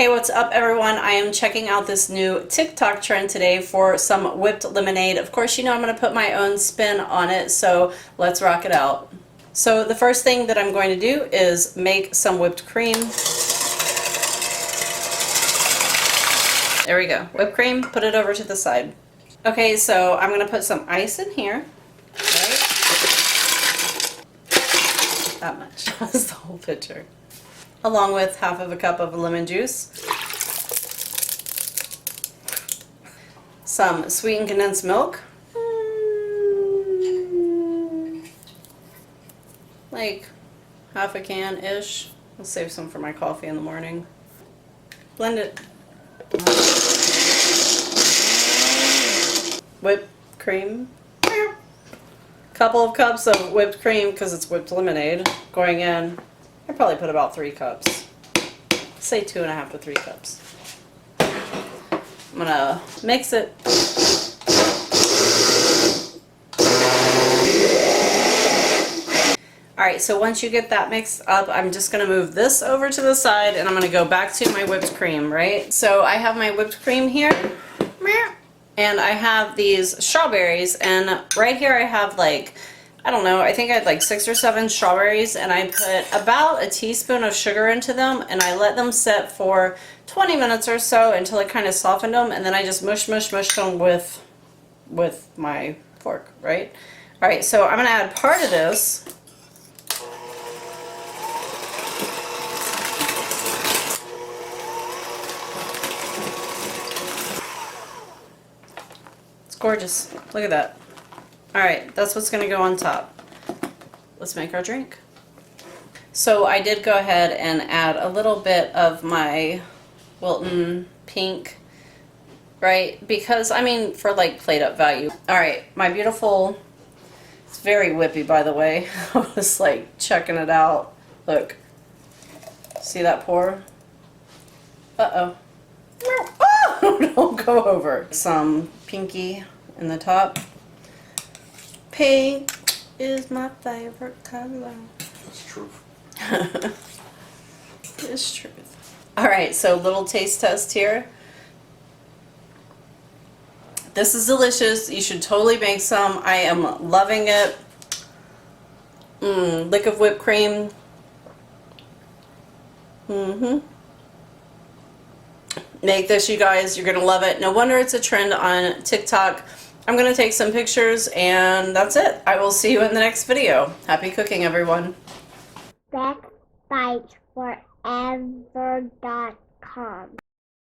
Hey, what's up everyone? I am checking out this new TikTok trend today for some whipped lemonade. Of course, you know I'm going to put my own spin on it, so let's rock it out. So the first thing that I'm going to do is make some whipped cream. There we go. Whipped cream, put it over to the side. Okay, so I'm going to put some ice in here. Right? That much. That's the whole pitcher. Along with half of a cup of lemon juice, some sweetened condensed milk, like half a can-ish. I'll save some for my coffee in the morning. Blend it. Whipped cream. Couple of cups of whipped cream because it's whipped lemonade going in. I probably put about 3 cups. Say 2.5 to 3 cups. I'm gonna mix it. Alright, so once you get that mixed up, I'm just gonna move this over to the side and I'm gonna go back to my whipped cream, right? So I have my whipped cream here. And I have these strawberries, and right here I have like, I don't know, I think I had like 6 or 7 strawberries, and I put about a teaspoon of sugar into them, and I let them sit for 20 minutes or so until it kind of softened them, and then I just mushed them with my fork, right? Alright, so I'm going to add part of this. It's gorgeous. Look at that. Alright, that's what's going to go on top. Let's make our drink. So I did go ahead and add a little bit of my Wilton pink, right? Because, I mean, for like plate up value. Alright, my beautiful, it's very whippy by the way. I was like checking it out. Look. See that pour? Uh-oh. Oh, don't go over. Some pinky in the top. Pink is my favorite color. It's truth. It's truth. Alright, so little taste test here. This is delicious. You should totally make some. I am loving it. Lick of whipped cream. Make this, you guys. You're going to love it. No wonder it's a trend on TikTok. I'm going to take some pictures, and that's it. I will see you in the next video. Happy cooking, everyone. BackBitesForever.com